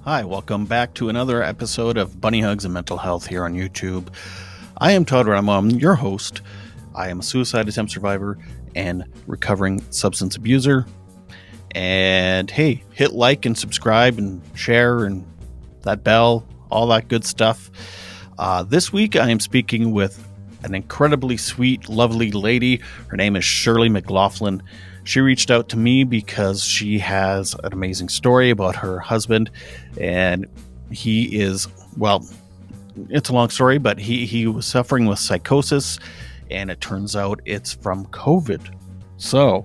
Hi, welcome back to another episode of Bunny Hugs and Mental Health here on YouTube. I am Todd Ramo, I'm your host. I am a suicide attempt survivor and recovering substance abuser. And hey, hit like and subscribe and share and that bell, all that good stuff. This week I am speaking with an incredibly sweet, lovely lady. Her name is Shirley McLaughlin. She reached out to me because she has an amazing story about her husband, and he is, well, it's a long story, but he was suffering with psychosis, and it turns out it's from COVID. So,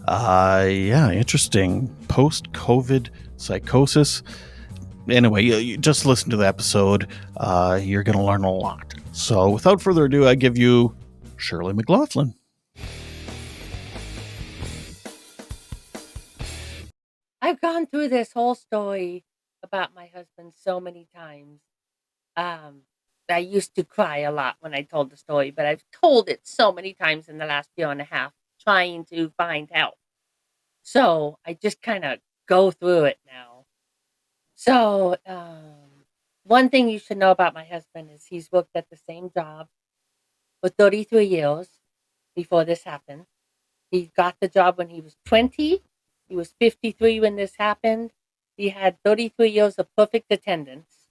interesting. Post-COVID psychosis. Anyway, you just listen to the episode. You're going to learn a lot. So, without further ado, I give you Shirley McLaughlin. I've gone through this whole story about my husband so many times. I used to cry a lot when I told the story, but I've told it so many times in the last year and a half trying to find help. So I just kind of go through it now. So, one thing you should know about my husband is he's worked at the same job for 33 years before this happened. He got the job when he was 20. He was 53 when this happened. He had 33 years of perfect attendance.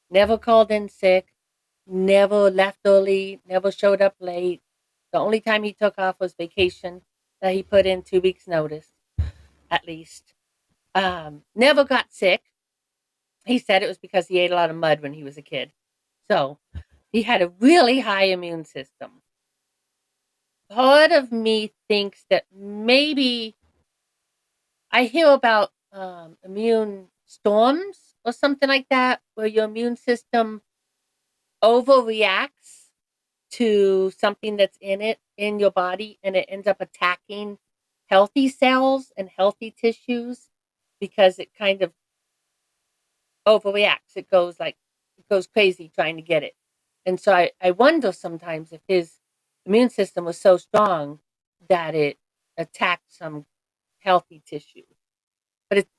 Never called in sick. Never left early. Never showed up late. The only time he took off was vacation that he put in 2 weeks' notice, at least. Never got sick. He said it was because he ate a lot of mud when he was a kid. So he had a really high immune system. Part of me thinks that maybe I hear about immune storms or something like that, where your immune system overreacts to something that's in your body, and it ends up attacking healthy cells and healthy tissues because it kind of overreacts. It goes crazy trying to get it. And so I wonder sometimes if his immune system was so strong that it attacked some healthy tissue. But it's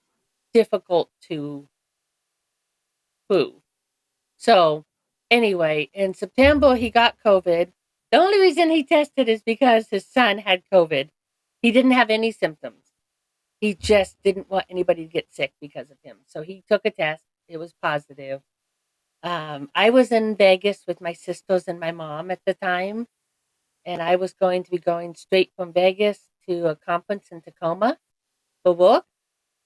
difficult to prove. So anyway, in September he got COVID. The only reason he tested is because his son had COVID. He didn't have any symptoms. He just didn't want anybody to get sick because of him. So he took a test. It was positive. I was in Vegas with my sisters and my mom at the time, and I was going to be going straight from Vegas to a conference in Tacoma for work.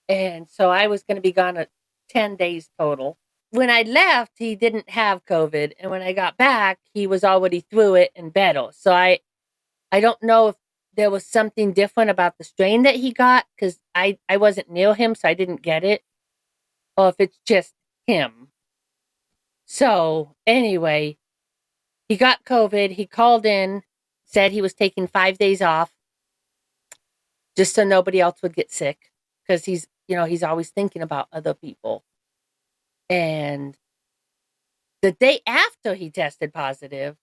And so I was going to be gone 10 days total. When I left, he didn't have COVID. And when I got back, he was already through it and better. So I don't know if there was something different about the strain that he got because I wasn't near him, so I didn't get it. Or if it's just him. So anyway, he got COVID. He called in, said he was taking 5 days off just so nobody else would get sick because he's always thinking about other people. And the day after he tested positive,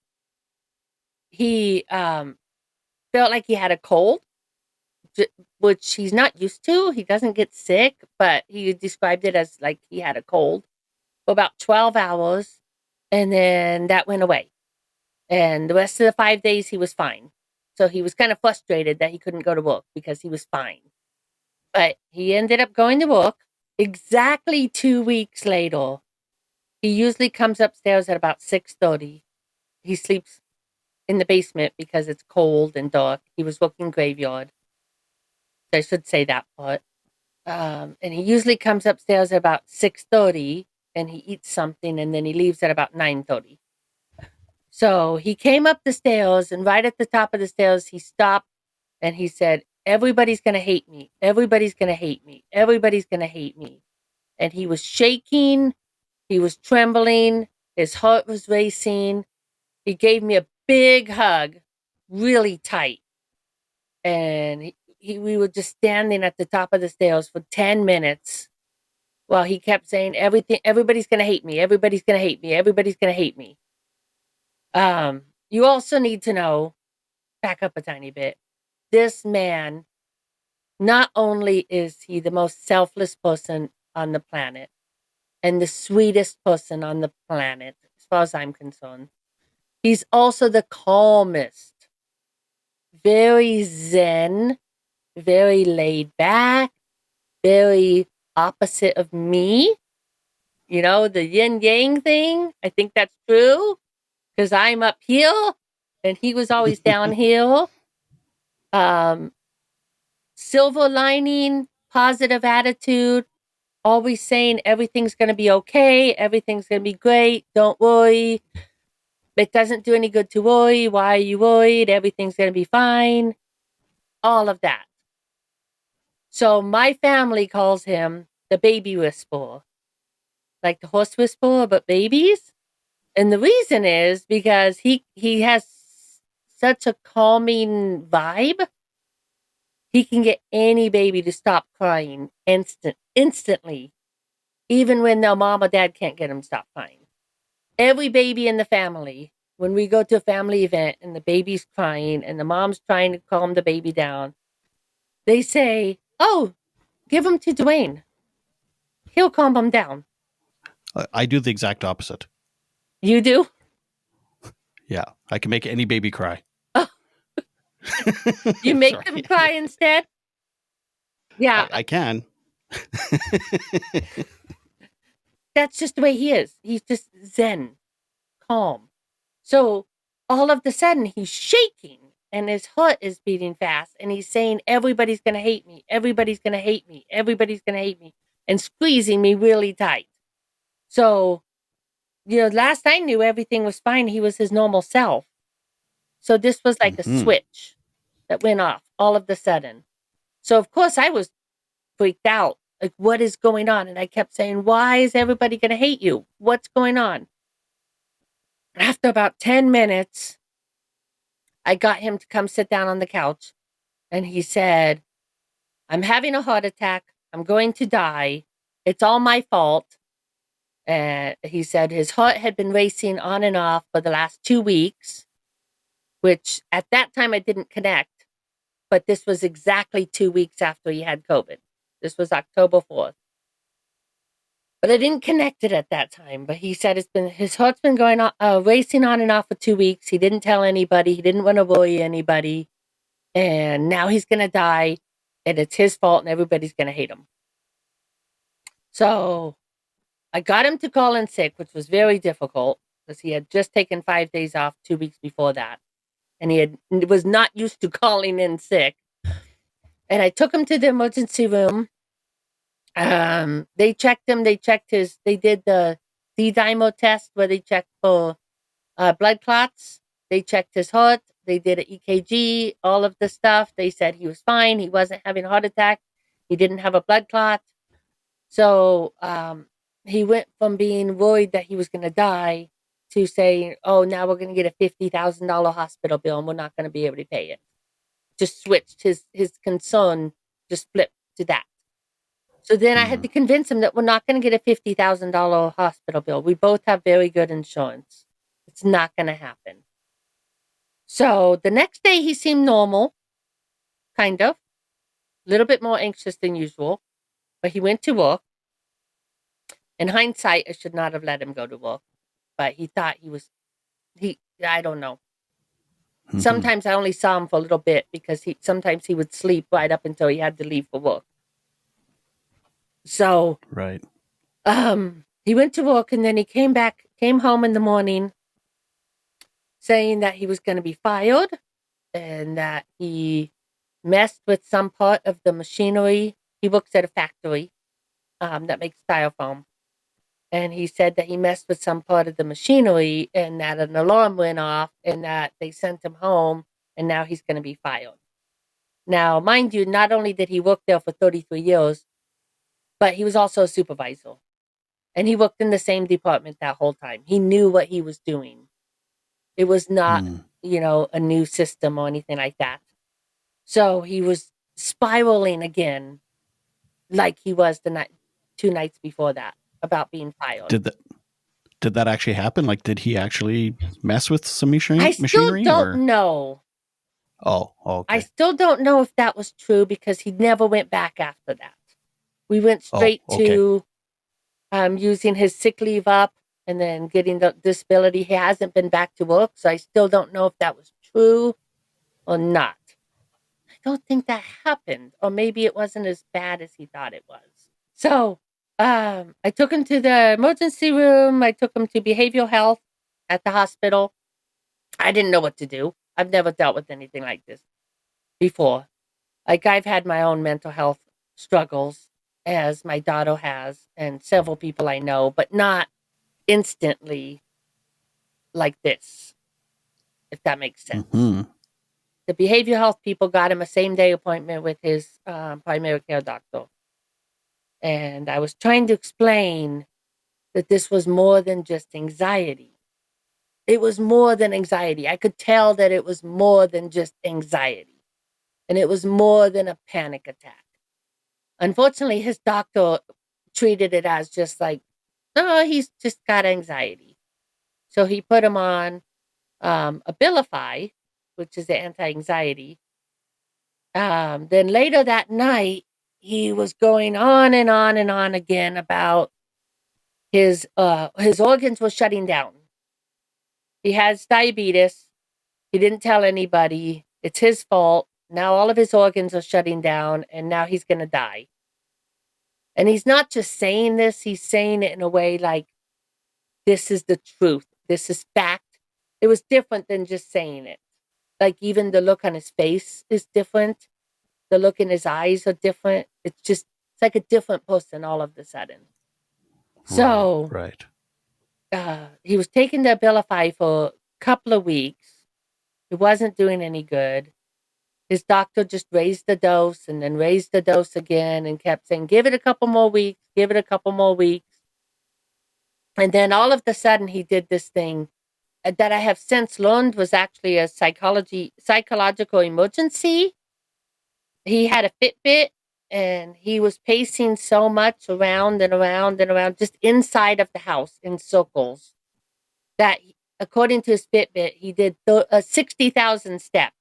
he felt like he had a cold, which he's not used to. He doesn't get sick, but he described it as like he had a cold for about 12 hours, and then that went away. And the rest of the 5 days, he was fine. So he was kind of frustrated that he couldn't go to work because he was fine. But he ended up going to work. Exactly 2 weeks later, he usually comes upstairs at about 6:30. He sleeps in the basement because it's cold and dark. He was working graveyard. I should say that part. And he usually comes upstairs at about 6:30, and he eats something, and then he leaves at about 9:30. So he came up the stairs, and right at the top of the stairs, he stopped and he said, "Everybody's going to hate me. Everybody's going to hate me. Everybody's going to hate me." And he was shaking. He was trembling. His heart was racing. He gave me a big hug, really tight. And we were just standing at the top of the stairs for 10 minutes while he kept saying, everybody's going to hate me. Everybody's going to hate me. Everybody's going to hate me. You also need to know, back up a tiny bit, this man, not only is he the most selfless person on the planet, and the sweetest person on the planet, as far as I'm concerned. He's also the calmest, very zen, very laid back, very opposite of me. You know, the yin yang thing. I think that's true because I'm uphill and he was always downhill. Silver lining, positive attitude, always saying everything's going to be okay. Everything's going to be great. Don't worry. It doesn't do any good to worry. Why are you worried? Everything's going to be fine. All of that. So my family calls him the baby whisperer, like the horse whisperer, but babies. And the reason is because he has such a calming vibe. He can get any baby to stop crying instantly, even when their mom or dad can't get them to stop crying. Every baby in the family, when we go to a family event and the baby's crying and the mom's trying to calm the baby down, they say, "Oh, give him to Dwayne. He'll calm him down." I do the exact opposite. You do? Yeah, I can make any baby cry. Oh. You make them cry instead? Yeah. I can. That's just the way he is. He's just zen, calm. So all of a sudden he's shaking and his heart is beating fast and he's saying, everybody's going to hate me. Everybody's going to hate me. Everybody's going to hate me, and squeezing me really tight. So, you know, last I knew everything was fine. He was his normal self. So this was like a switch that went off all of a sudden. So of course I was freaked out. Like, what is going on? And I kept saying, why is everybody going to hate you? What's going on? After about 10 minutes, I got him to come sit down on the couch. And he said, I'm having a heart attack. I'm going to die. It's all my fault. And he said his heart had been racing on and off for the last 2 weeks, which at that time I didn't connect. But this was exactly 2 weeks after he had COVID. This was October 4th. But I didn't connect it at that time. But he said his heart's been going on, racing on and off for 2 weeks. He didn't tell anybody. He didn't want to worry anybody. And now he's going to die. And it's his fault and everybody's going to hate him. So I got him to call in sick, which was very difficult because he had just taken 5 days off 2 weeks before that. And he was not used to calling in sick. And I took him to the emergency room. They checked him. They did the D-dimer test where they checked for blood clots. They checked his heart. They did an EKG, all of the stuff. They said he was fine. He wasn't having a heart attack. He didn't have a blood clot. So he went from being worried that he was going to die to saying, oh, now we're going to get a $50,000 hospital bill and we're not going to be able to pay it. Just switched his concern, just flipped to that. So then I had to convince him that we're not going to get a $50,000 hospital bill. We both have very good insurance. It's not going to happen. So the next day he seemed normal, kind of, a little bit more anxious than usual, but he went to work. In hindsight, I should not have let him go to work, but he thought I don't know. Sometimes I only saw him for a little bit because sometimes he would sleep right up until he had to leave for work. So, right. He went to work and then he came home in the morning saying that he was going to be fired and that he messed with some part of the machinery. He works at a factory that makes styrofoam. And he said that he messed with some part of the machinery and that an alarm went off and that they sent him home and now he's going to be fired. Now, mind you, not only did he work there for 33 years, but he was also a supervisor. And he worked in the same department that whole time. He knew what he was doing. It was not, a new system or anything like that. So he was spiraling again like he was 2 nights before that about being fired. Did that actually happen? Like, did he actually mess with some machinery? I still don't know. Oh, okay. I still don't know if that was true because he never went back after that. We went straight to using his sick leave up and then getting the disability. He hasn't been back to work, so I still don't know if that was true or not. I don't think that happened, or maybe it wasn't as bad as he thought it was. So I took him to the emergency room. I took him to behavioral health at the hospital. I didn't know what to do. I've never dealt with anything like this before. Like, I've had my own mental health struggles, as my daughter has, and several people I know, but not instantly like this, if that makes sense. Mm-hmm. The behavioral health people got him a same-day appointment with his primary care doctor. And I was trying to explain that this was more than just anxiety. It was more than anxiety. I could tell that it was more than just anxiety. And it was more than a panic attack. Unfortunately, his doctor treated it as just like, oh, he's just got anxiety. So he put him on Abilify, which is the anti-anxiety. Then later that night, he was going on and on and on again about his organs were shutting down. He has diabetes. He didn't tell anybody. It's his fault. Now all of his organs are shutting down, and now he's going to die. And he's not just saying this, he's saying it in a way like, this is the truth. This is fact. It was different than just saying it. Like, even the look on his face is different. The look in his eyes are different. It's like a different person all of a sudden. So, right. He was taking the Abilify for a couple of weeks. It wasn't doing any good. His doctor just raised the dose and then raised the dose again and kept saying, give it a couple more weeks, give it a couple more weeks. And then all of a sudden he did this thing that I have since learned was actually a psychological emergency. He had a Fitbit and he was pacing so much around and around and around, just inside of the house in circles, that according to his Fitbit, he did 60,000 steps,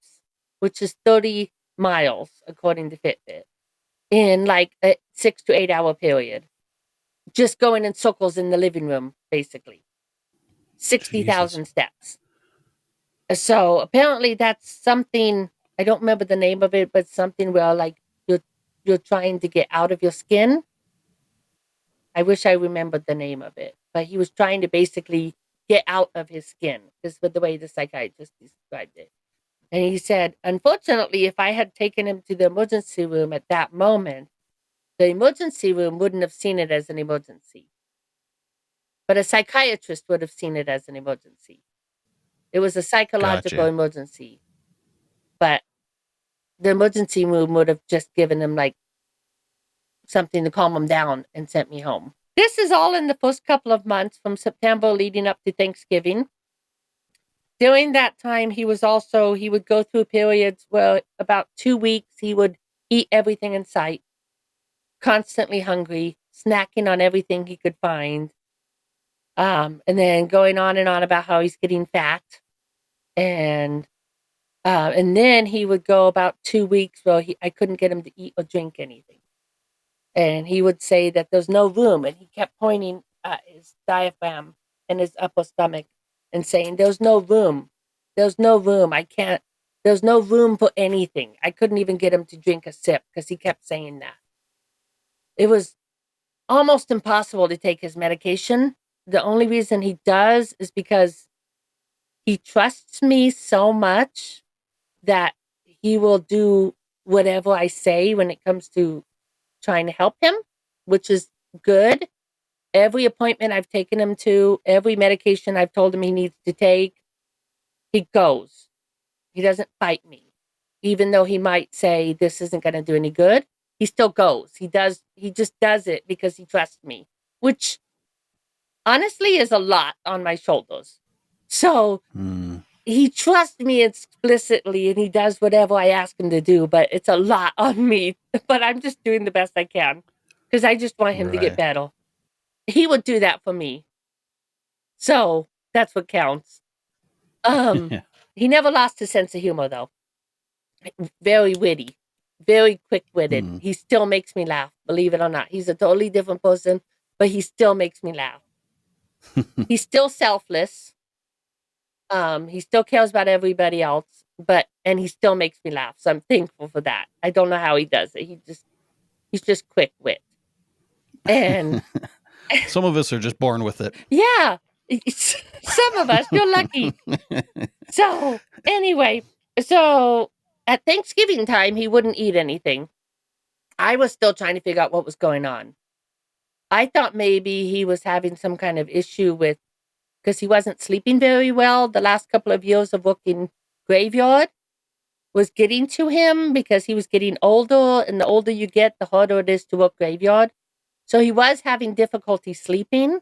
which is 30 miles, according to Fitbit, in like a 6 to 8 hour period. Just going in circles in the living room, basically. 60,000 steps. So apparently that's something, I don't remember the name of it, but something where like you're trying to get out of your skin. I wish I remembered the name of it, but he was trying to basically get out of his skin, is the way the psychiatrist described it. And he said, unfortunately, if I had taken him to the emergency room at that moment, the emergency room wouldn't have seen it as an emergency. But a psychiatrist would have seen it as an emergency. It was a psychological emergency. But the emergency room would have just given him like something to calm him down and sent me home. This is all in the first couple of months from September leading up to Thanksgiving. During that time, he would go through periods where about 2 weeks he would eat everything in sight, constantly hungry, snacking on everything he could find, and then going on and on about how he's getting fat. And then he would go about 2 weeks where I couldn't get him to eat or drink anything. And he would say that there's no room, and he kept pointing at his diaphragm and his upper stomach and saying, there's no room. There's no room. There's no room for anything. I couldn't even get him to drink a sip because he kept saying that. It was almost impossible to take his medication. The only reason he does is because he trusts me so much that he will do whatever I say when it comes to trying to help him, which is good. Every appointment I've taken him to, every medication I've told him he needs to take, he goes. He doesn't fight me. Even though he might say this isn't going to do any good, he still goes. He just does it because he trusts me, which honestly is a lot on my shoulders. So he trusts me explicitly and he does whatever I ask him to do, but it's a lot on me. But I'm just doing the best I can because I just want him to get better. He would do that for me. So that's what counts. He never lost his sense of humor, though. Very witty, very quick-witted. He still makes me laugh, believe it or not. He's a totally different person but he still makes me laugh. He's still selfless. He still cares about everybody else, and he still makes me laugh. So I'm thankful for that. I don't know how he does it. He's just quick wit. And some of us are just born with it. Yeah, some of us, you're lucky. So anyway, at Thanksgiving time, he wouldn't eat anything. I was still trying to figure out what was going on. I thought maybe he was having some kind of issue because he wasn't sleeping very well. The last couple of years of working graveyard was getting to him because he was getting older, and the older you get, the harder it is to work graveyard. So he was having difficulty sleeping.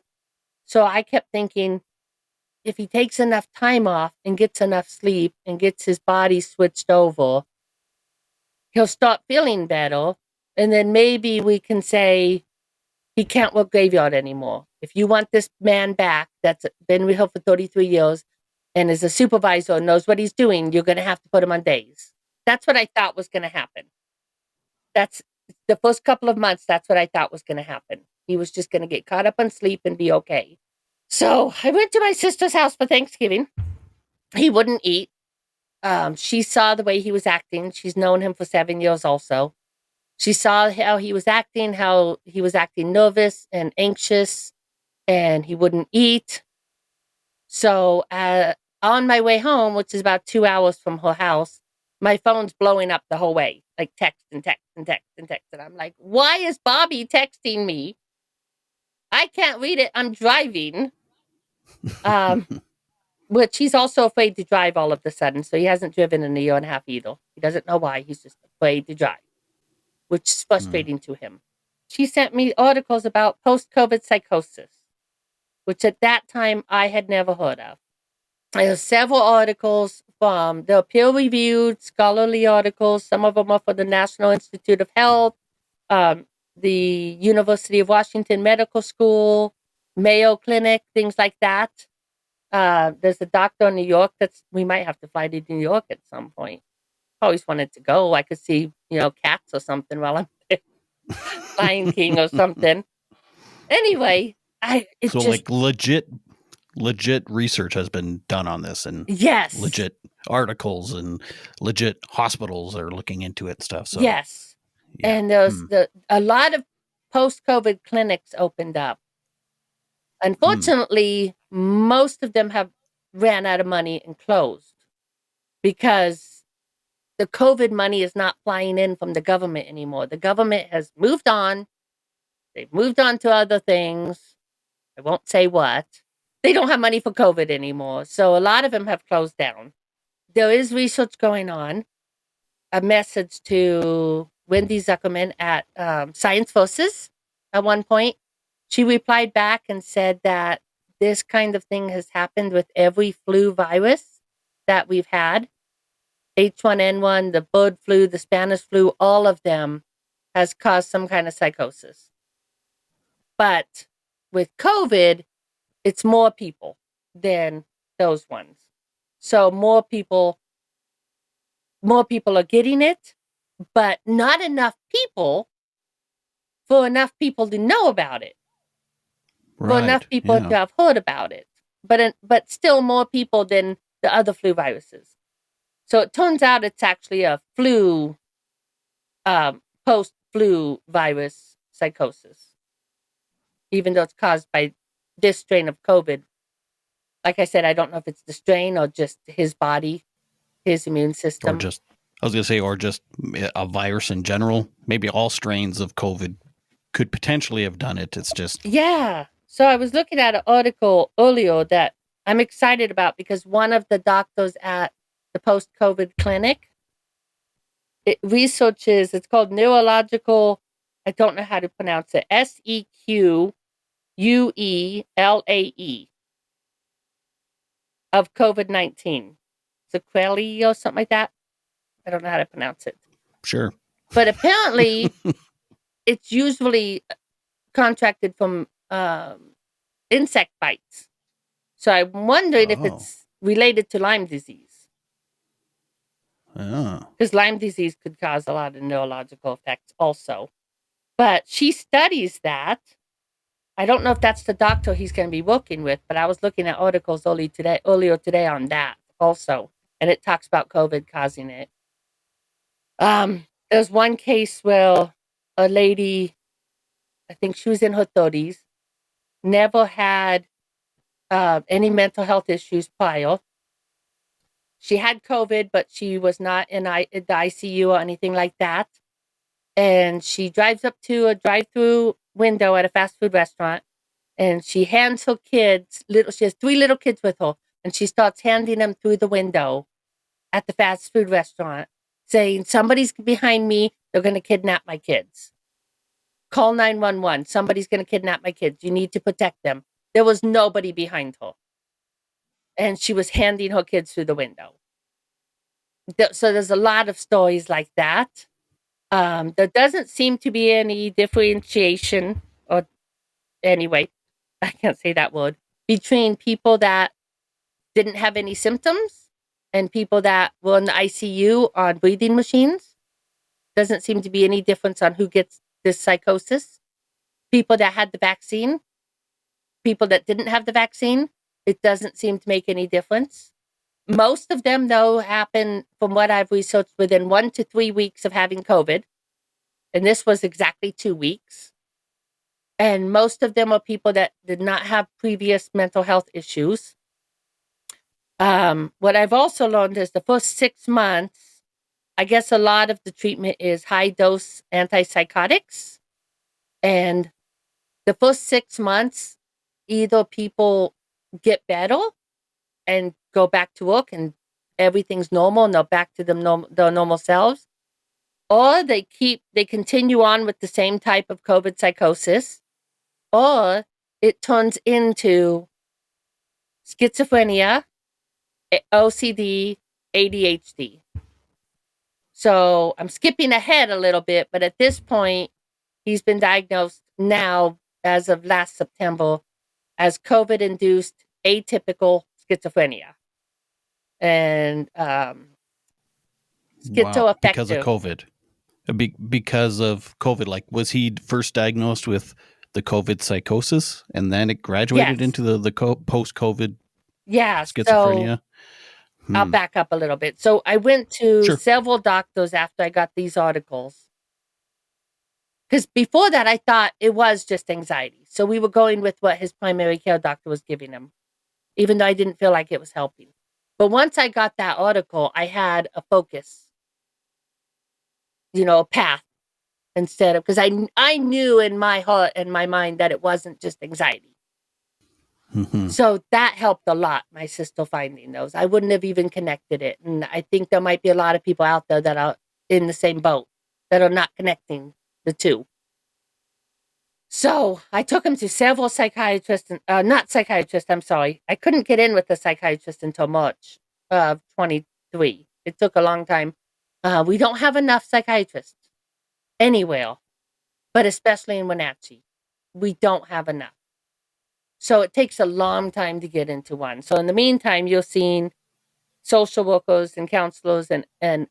So I kept thinking, if he takes enough time off and gets enough sleep and gets his body switched over, he'll start feeling better. And then maybe we can say he can't work graveyard anymore. If you want this man back that's been with her for 33 years and is a supervisor and knows what he's doing, you're going to have to put him on days. That's what I thought was going to happen. That's the first couple of months. That's what I thought was going to happen. He was just going to get caught up on sleep and be okay. So I went to my sister's house for Thanksgiving. He wouldn't eat. She saw the way he was acting. She's known him for 7 years also. She saw how he was acting nervous and anxious, and he wouldn't eat. So on my way home, which is about 2 hours from her house, my phone's blowing up the whole way, like text and text and text and text. And I'm like, why is Bobby texting me? I can't read it. I'm driving. Which he's also afraid to drive all of a sudden. So he hasn't driven in a year and a half either. He doesn't know why. He's just afraid to drive, which is frustrating to him. She sent me articles about post-COVID psychosis, which at that time I had never heard of. There are several articles they're peer-reviewed, scholarly articles. Some of them are for the National Institute of Health, the University of Washington Medical School, Mayo Clinic, things like that. There's a doctor in New York we might have to fly to New York at some point. Always wanted to go. I could see, cats or something while I'm there. Lion King or something. Anyway, legit research has been done on this, and yes, legit articles and legit hospitals are looking into it and stuff. So yes, yeah. And there's a lot of post-COVID clinics opened up. Unfortunately, most of them have ran out of money and closed because the COVID money is not flying in from the government anymore. The government has moved on. They've moved on to other things. I won't say what. They don't have money for COVID anymore. So a lot of them have closed down. There is research going on. A message to Wendy Zuckerman at Science Forces at one point. She replied back and said that this kind of thing has happened with every flu virus that we've had. H1N1, the bird flu, the Spanish flu, all of them has caused some kind of psychosis. But with COVID, it's more people than those ones. So more people are getting it, but not enough people for enough people to know about it. For enough people to have heard about it, but still more people than the other flu viruses. So it turns out it's actually a flu, post-flu virus psychosis, even though it's caused by this strain of COVID. Like I said, I don't know if it's the strain or just his body, his immune system. Or just a virus in general. Maybe all strains of COVID could potentially have done it. It's just... Yeah. So I was looking at an article earlier that I'm excited about because one of the doctors at the post-COVID clinic, it's called neurological, I don't know how to pronounce it, SEQUUELAE of COVID-19. Sequelae or something like that. I don't know how to pronounce it. Sure. But apparently it's usually contracted from insect bites. So I'm wondering if it's related to Lyme disease. Because Lyme disease could cause a lot of neurological effects also. But she studies that. I don't know if that's the doctor he's going to be working with, but I was looking at articles earlier today on that also, and it talks about COVID causing it. There's one case where a lady, I think she was in her 30s, never had any mental health issues prior. She had COVID, but she was not in the ICU or anything like that. And she drives up to a drive-through window at a fast food restaurant, and she hands her kids, she has 3 little kids with her, and she starts handing them through the window at the fast food restaurant, saying, somebody's behind me, they're going to kidnap my kids. Call 911, somebody's going to kidnap my kids, you need to protect them. There was nobody behind her. And she was handing her kids through the window. So there's a lot of stories like that. There doesn't seem to be any differentiation, or anyway, I can't say that word, between people that didn't have any symptoms and people that were in the ICU on breathing machines. Doesn't seem to be any difference on who gets this psychosis. People that had the vaccine, people that didn't have the vaccine, it doesn't seem to make any difference. Most of them, though, happen, from what I've researched, within 1 to 3 weeks of having COVID. And this was exactly 2 weeks. And most of them are people that did not have previous mental health issues. What I've also learned is the first 6 months, I guess a lot of the treatment is high-dose antipsychotics. And the first 6 months, either people get better and go back to work and everything's normal and they're back to their normal selves, or they continue on with the same type of COVID psychosis, or it turns into schizophrenia, OCD, ADHD. So I'm skipping ahead a little bit, but at this point, he's been diagnosed now, as of last September, as COVID-induced atypical schizophrenia. And schizoaffective. Because of COVID. Because of COVID, like, was he first diagnosed with the COVID psychosis and then it graduated into the post-COVID schizophrenia? So I'll back up a little bit. So I went to several doctors after I got these articles. Because before that, I thought it was just anxiety. So we were going with what his primary care doctor was giving him, even though I didn't feel like it was helping. But once I got that article, I had a focus, a path, instead of, because I knew in my heart and my mind that it wasn't just anxiety. Mm-hmm. So that helped a lot, my sister finding those. I wouldn't have even connected it. And I think there might be a lot of people out there that are in the same boat, that are not connecting the two. So I took him to several psychiatrists, not psychiatrists, I'm sorry. I couldn't get in with a psychiatrist until March of 23. It took a long time. We don't have enough psychiatrists anywhere, but especially in Wenatchee. We don't have enough. So it takes a long time to get into one. So in the meantime, you're seeing social workers and counselors and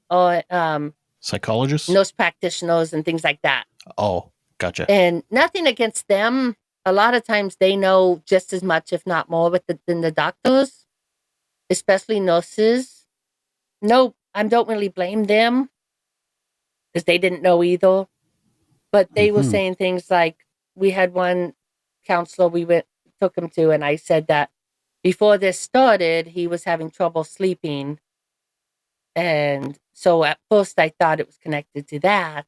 psychologists, nurse practitioners, and things like that. Oh, gotcha. And nothing against them. A lot of times they know just as much, if not more, than the doctors, especially nurses. No, I don't really blame them because they didn't know either. But they were saying things like, we had one counselor took him to, and I said that before this started, he was having trouble sleeping. And so at first I thought it was connected to that.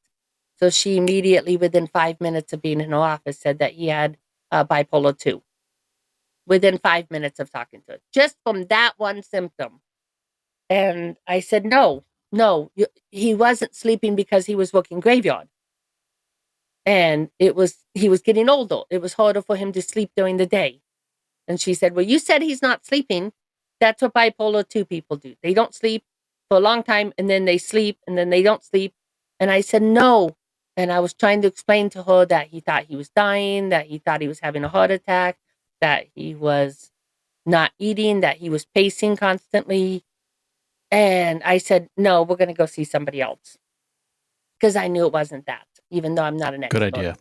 So she immediately, within 5 minutes of being in her office, said that he had bipolar 2. Within 5 minutes of talking to her, just from that one symptom. And I said, no, he wasn't sleeping because he was working graveyard. And he was getting older. It was harder for him to sleep during the day. And she said, well, you said he's not sleeping. That's what bipolar 2 people do. They don't sleep for a long time, and then they sleep, and then they don't sleep. And I said, no. And I was trying to explain to her that he thought he was dying, that he thought he was having a heart attack, that he was not eating, that he was pacing constantly. And I said, no, we're going to go see somebody else. Because I knew it wasn't that, even though I'm not an expert. Good idea.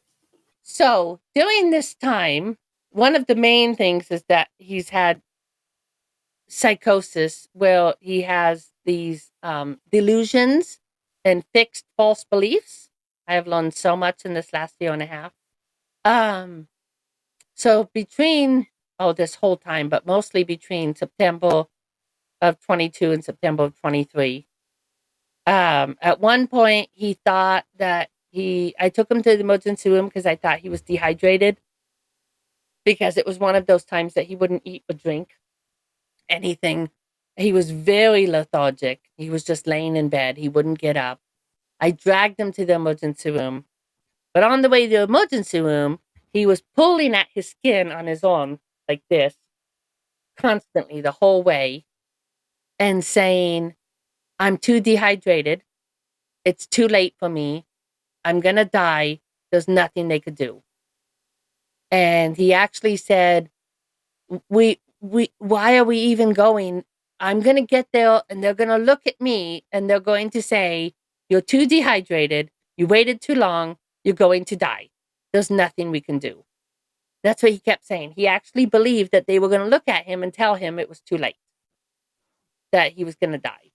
So during this time, one of the main things is that he's had psychosis where he has these delusions and fixed false beliefs. I have learned so much in this last year and a half. So between, this whole time, but mostly between September of 22 and September of 23, at one point he thought that I took him to the emergency room because I thought he was dehydrated, because it was one of those times that he wouldn't eat or drink anything. He was very lethargic. He was just laying in bed. He wouldn't get up. I dragged him to the emergency room. But on the way to the emergency room, he was pulling at his skin on his arm like this constantly the whole way and saying, I'm too dehydrated. It's too late for me. I'm going to die. There's nothing they could do. And he actually said, why are we even going? I'm going to get there and they're going to look at me and they're going to say, you're too dehydrated. You waited too long. You're going to die. There's nothing we can do. That's what he kept saying. He actually believed that they were going to look at him and tell him it was too late, that he was going to die.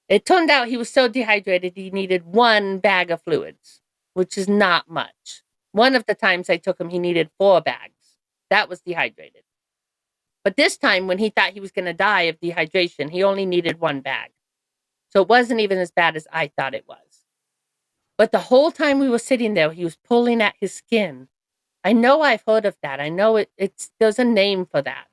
It turned out he was so dehydrated, he needed 1 bag of fluids, which is not much. One of the times I took him, he needed 4 bags. That was dehydrated. But this time, when he thought he was going to die of dehydration, he only needed 1 bag. So it wasn't even as bad as I thought it was. But the whole time we were sitting there, he was pulling at his skin. I know I've heard of that. I know there's a name for that.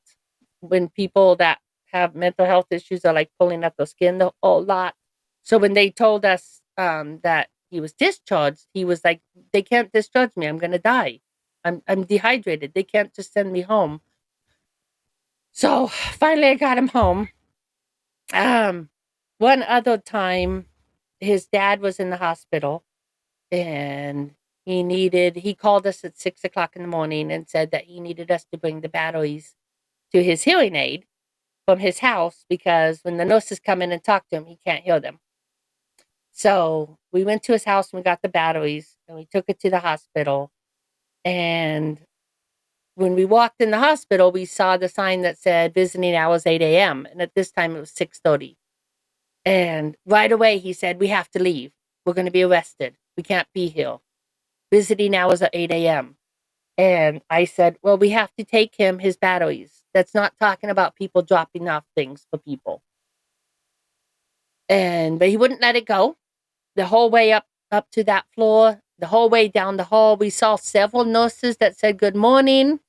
When people that have mental health issues are like pulling at their skin a lot. So when they told us that he was discharged, he was like, they can't discharge me. I'm going to die. I'm dehydrated. They can't just send me home. So finally I got him home. One other time, his dad was in the hospital and he called us at 6:00 in the morning and said that he needed us to bring the batteries to his hearing aid from his house, because when the nurses come in and talk to him, he can't hear them. So we went to his house and we got the batteries and we took it to the hospital. And when we walked in the hospital, we saw the sign that said visiting hours 8 a.m. And at this time it was 6:30. And right away he said, we have to leave. We're going to be arrested. We can't be here. Visiting hours are 8 a.m. And I said, well, we have to take him his batteries. That's not talking about people dropping off things for people. But he wouldn't let it go. The whole way up to that floor, the whole way down the hall, we saw several nurses that said good morning.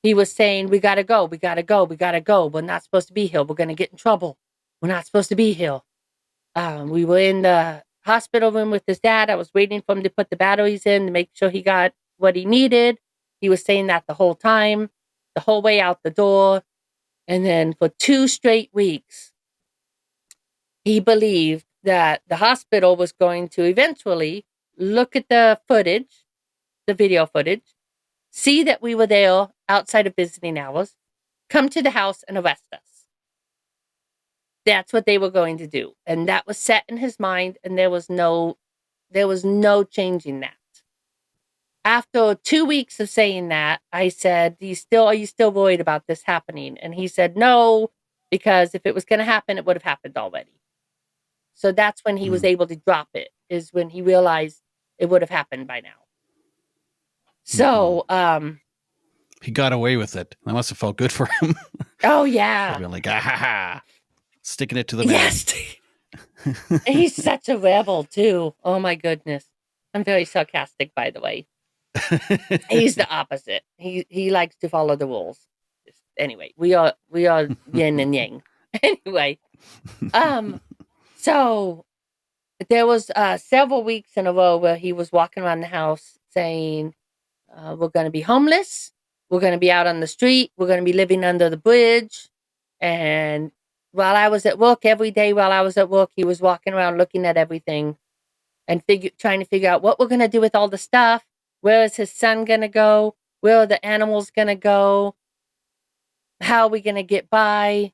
He was saying, we got to go, we got to go, we got to go. We're not supposed to be here. We're going to get in trouble. We're not supposed to be here. We were in the hospital room with his dad. I was waiting for him to put the batteries in to make sure he got what he needed. He was saying that the whole time, the whole way out the door. And then for 2 straight weeks, he believed that the hospital was going to eventually look at the footage, the video footage, see that we were there outside of visiting hours, come to the house and arrest us. That's what they were going to do. And that was set in his mind, and there was no changing that. After 2 weeks of saying that, I said, are you still worried about this happening? And he said, no, because if it was going to happen, it would have happened already. So that's when he was able to drop it, is when he realized it would have happened by now. So, he got away with it. That must have felt good for him. Oh yeah. Being like, sticking it to the man. Yes. He's such a rebel too. Oh my goodness. I'm very sarcastic, by the way. He's the opposite. He likes to follow the rules. Anyway, we are yin and yang. Anyway, so there was several weeks in a row where he was walking around the house saying, we're going to be homeless. We're going to be out on the street. We're going to be living under the bridge. And while I was at work, every day while I was at work, he was walking around looking at everything and trying to figure out what we're going to do with all the stuff. Where is his son going to go? Where are the animals going to go? How are we going to get by?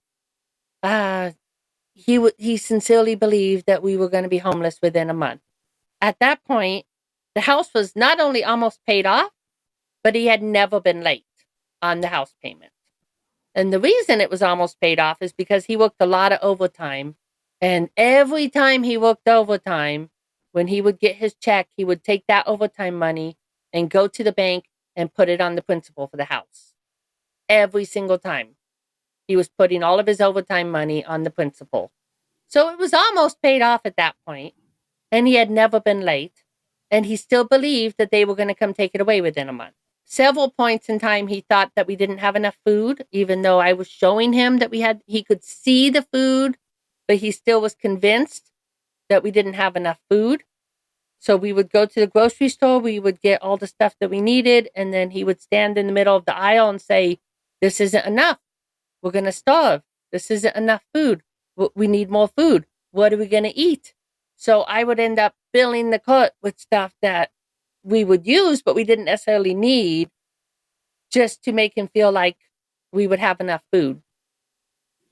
He sincerely believed that we were going to be homeless within a month. At that point, The house was not only almost paid off, but he had never been late on the house payment. And the reason it was almost paid off is because he worked a lot of overtime. And every time he worked overtime, when he would get his check, he would take that overtime money and go to the bank and put it on the principal for the house. Every single time. He was putting all of his overtime money on the principal. So it was almost paid off at that point, and he had never been late, and he still believed that they were going to come take it away within a month. Several points in time, he thought that we didn't have enough food, even though I was showing him that he could see the food, but he still was convinced that we didn't have enough food. So we would go to the grocery store, we would get all the stuff that we needed, and then he would stand in the middle of the aisle and say, "This isn't enough. We're going to starve. This isn't enough food. We need more food. What are we going to eat?" So I would end up filling the cart with stuff that we would use, but we didn't necessarily need, just to make him feel like we would have enough food.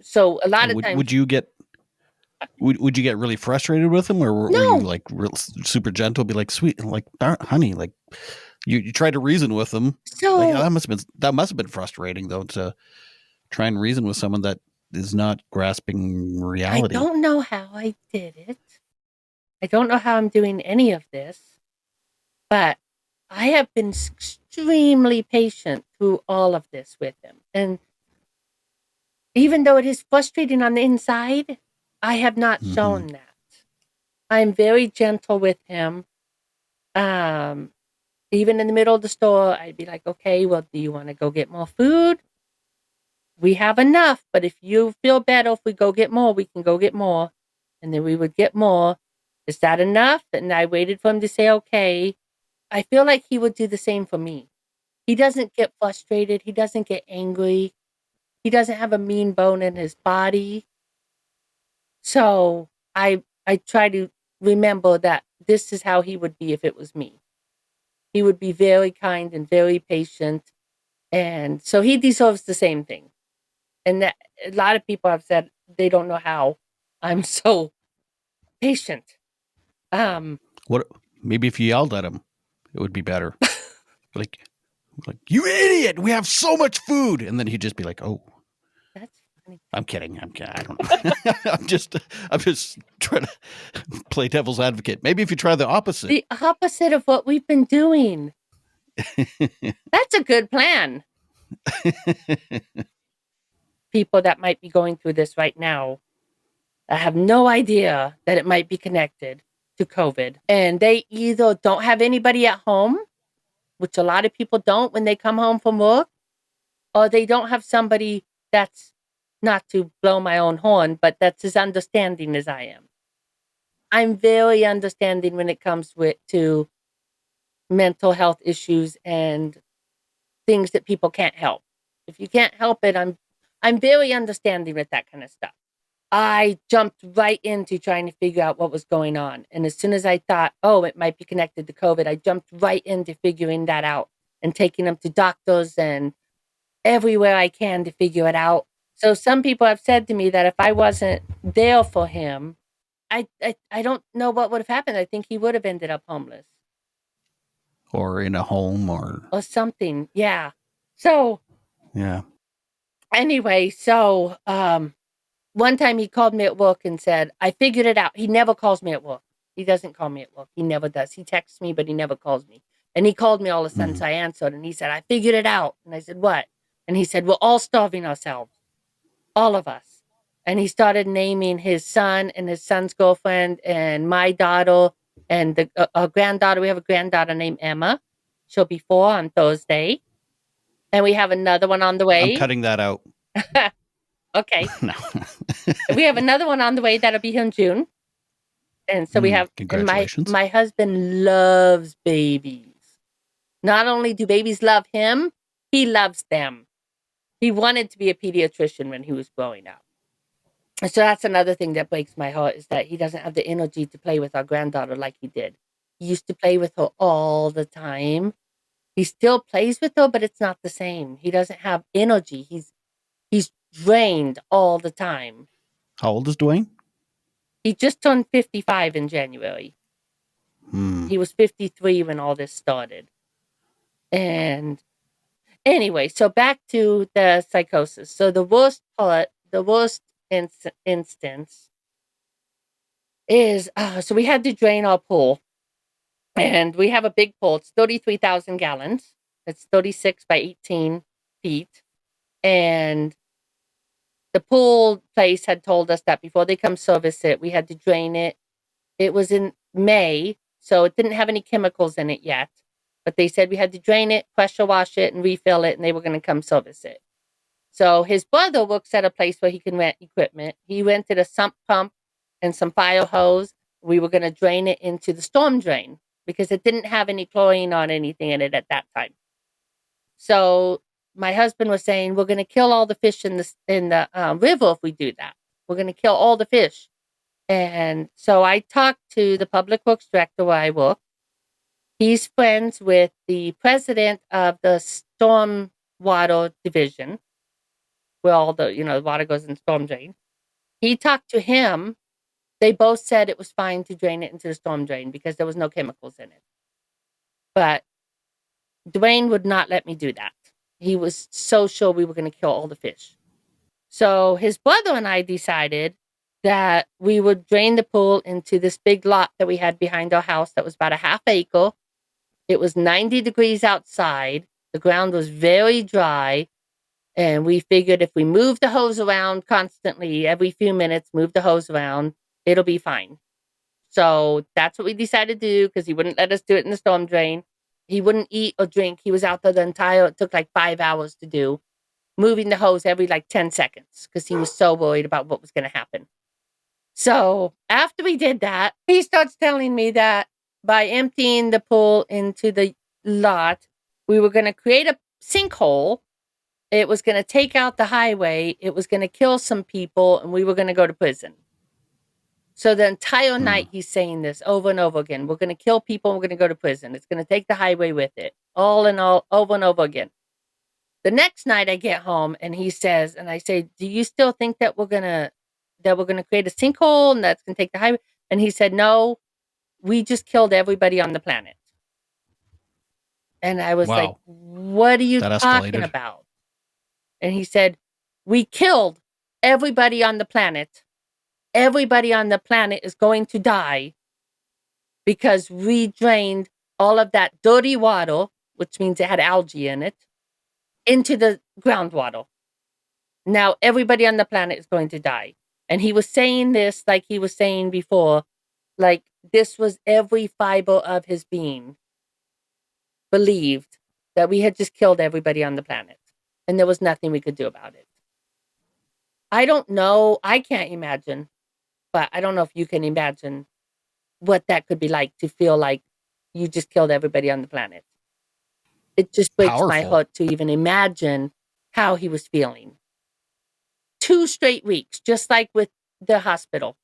So a lot of times... Would you get really frustrated with him, or were you like super gentle, be like, "Sweet, like, honey, like," you try to reason with him? So like, that must have been frustrating, though, to try and reason with someone that is not grasping reality. I don't know how I did it. I don't know how I'm doing any of this, but I have been extremely patient through all of this with him. And even though it is frustrating on the inside, I have not shown that. I'm very gentle with him. Even in the middle of the store, I'd be like, "Okay, well, do you want to go get more food? We have enough, but if you feel better, if we go get more, we can go get more." And then we would get more. "Is that enough?" And I waited for him to say, "Okay." I feel like he would do the same for me. He doesn't get frustrated. He doesn't get angry. He doesn't have a mean bone in his body. So I try to remember that this is how he would be if it was me. He would be very kind and very patient. And so he deserves the same thing. And that, a lot of people have said they don't know how I'm so patient. What? Maybe if you yelled at him, it would be better. like, "You idiot! We have so much food," and then he'd just be like, "Oh, that's funny." I'm kidding. I don't know. I'm just trying to play devil's advocate. Maybe if you try the opposite. The opposite of what we've been doing. That's a good plan. People that might be going through this right now, I have no idea that it might be connected to COVID. And they either don't have anybody at home, which a lot of people don't when they come home from work, or they don't have somebody that's, not to blow my own horn, but that's as understanding as I am. I'm very understanding when it comes to mental health issues and things that people can't help. If you can't help it, I'm very understanding with that kind of stuff. I jumped right into trying to figure out what was going on. And as soon as I thought, oh, it might be connected to COVID, I jumped right into figuring that out and taking them to doctors and everywhere I can to figure it out. So some people have said to me that if I wasn't there for him, I don't know what would have happened. I think he would have ended up homeless. Or in a home or something. Yeah. So yeah. Anyway, so one time he called me at work and said, "I figured it out." He never calls me at work. He doesn't call me at work. He never does. He texts me, but he never calls me. And he called me all of a sudden, so I answered, and he said, "I figured it out." And I said, "What?" And he said, "We're all starving ourselves. All of us." And he started naming his son and his son's girlfriend and my daughter and our granddaughter. We have a granddaughter named Emma. She'll be 4 on Thursday. And we have another one on the way. I'm cutting that out. Okay. No. We have another one on the way that'll be here in June. And so we have, congratulations. My husband loves babies. Not only do babies love him, he loves them. He wanted to be a pediatrician when he was growing up. And so that's another thing that breaks my heart, is that he doesn't have the energy to play with our granddaughter like he did. He used to play with her all the time. He still plays with her, but it's not the same. He doesn't have energy. He's drained all the time. How old is Dwayne? He just turned 55 in January. He was 53 when all this started. And anyway, so back to the psychosis. So the worst part, the worst instance is, so we had to drain our pool. And we have a big pool. It's 33,000 gallons. It's 36 by 18 feet. And the pool place had told us that before they come service it, we had to drain it. It was in May, so it didn't have any chemicals in it yet. But they said we had to drain it, pressure wash it, and refill it, and they were going to come service it. So his brother works at a place where he can rent equipment. He rented a sump pump and some fire hose. We were going to drain it into the storm drain because it didn't have any chlorine or anything in it at that time. So my husband was saying, we're going to kill all the fish in the river if we do that. We're going to kill all the fish. And so I talked to the public works director where I work. He's friends with the president of the storm water division, where all the, water goes in storm drain. He talked to him. They both said it was fine to drain it into the storm drain because there was no chemicals in it. But Dwayne would not let me do that. He was so sure we were going to kill all the fish. So his brother and I decided that we would drain the pool into this big lot that we had behind our house that was about a half acre. It was 90 degrees outside. The ground was very dry. And we figured if we move the hose around constantly, every few minutes, move the hose around, it'll be fine. So that's what we decided to do because he wouldn't let us do it in the storm drain. He wouldn't eat or drink. He was out there it took like 5 hours to do, moving the hose every like 10 seconds because he was so worried about what was going to happen. So after we did that, he starts telling me that by emptying the pool into the lot, we were going to create a sinkhole. It was going to take out the highway. It was going to kill some people, and we were going to go to prison. So the entire night he's saying this over and over again. We're going to kill people, and we're going to go to prison. It's going to take the highway with it. All in all, over and over again. The next night I get home, and he says, and I say, do you still think that we're going to create a sinkhole and that's going to take the highway? And he said, no, we just killed everybody on the planet. And I was like, what are you talking about? And he said, we killed everybody on the planet. Everybody on the planet is going to die because we drained all of that dirty water, which means it had algae in it, into the groundwater. Now everybody on the planet is going to die. And he was saying this like he was saying before, like this was every fiber of his being believed that we had just killed everybody on the planet and there was nothing we could do about it. I don't know. I can't imagine, but I don't know if you can imagine what that could be like to feel like you just killed everybody on the planet. It just breaks my heart to even imagine how he was feeling. 2 straight weeks, just like with the hospital.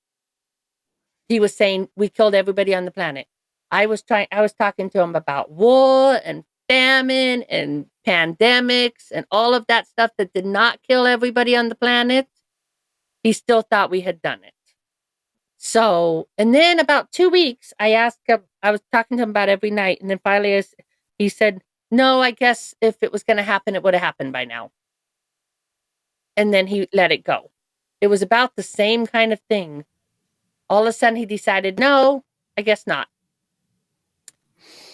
He was saying, we killed everybody on the planet. I was talking to him about war and famine and pandemics and all of that stuff that did not kill everybody on the planet. He still thought we had done it. So, and then about 2 weeks, I asked him, I was talking to him about every night. And then finally he said, no, I guess if it was going to happen, it would have happened by now. And then he let it go. It was about the same kind of thing. All of a sudden he decided, no, I guess not.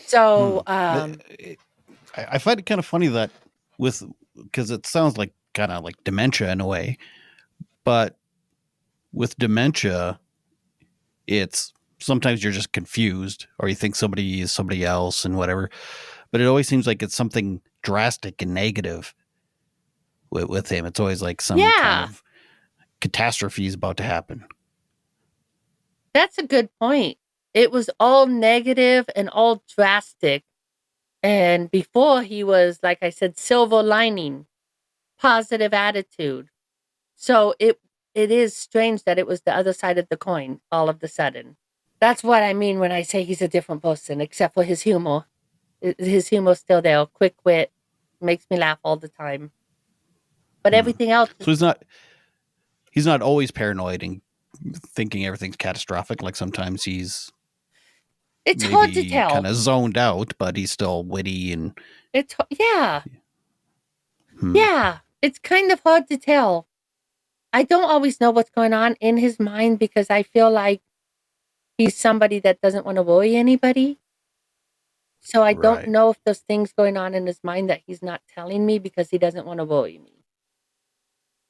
So, I find it kind of funny that because it sounds like kind of like dementia in a way, but with dementia, it's sometimes you're just confused or you think somebody is somebody else and whatever, but it always seems like it's something drastic and negative with him. It's always like some kind of catastrophe is about to happen. That's a good point. It was all negative and all drastic. And before he was, like I said, silver lining, positive attitude. So it is strange that it was the other side of the coin all of a sudden. That's what I mean when I say he's a different person, except for his humor. His humor's still there. Quick wit. Makes me laugh all the time. But everything else... So he's not always paranoid and thinking everything's catastrophic. Like sometimes he's... It's hard to maybe tell. kind of zoned out, but he's still witty and Yeah. Yeah. It's kind of hard to tell. I don't always know what's going on in his mind because I feel like he's somebody that doesn't want to worry anybody. So I don't Right. know if there's things going on in his mind that he's not telling me because he doesn't want to worry me.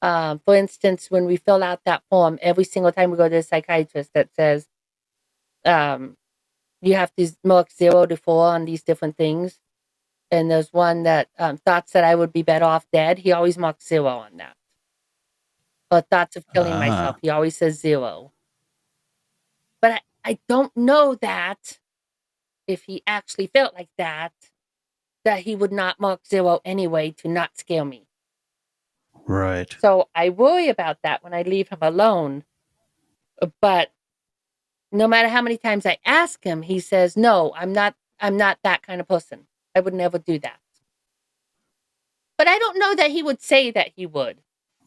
For instance, when we fill out that form, every single time we go to a psychiatrist that says, you have to mark 0 to 4 on these different things. And there's one that thoughts that I would be better off dead. He always marks 0 on that. Or thoughts of killing myself. He always says 0. But I don't know that if he actually felt like that he would not mark 0 anyway to not scare me. Right. So I worry about that when I leave him alone. But no matter how many times I ask him, he says, no, I'm not that kind of person. I would never do that. But I don't know that he would say that he would.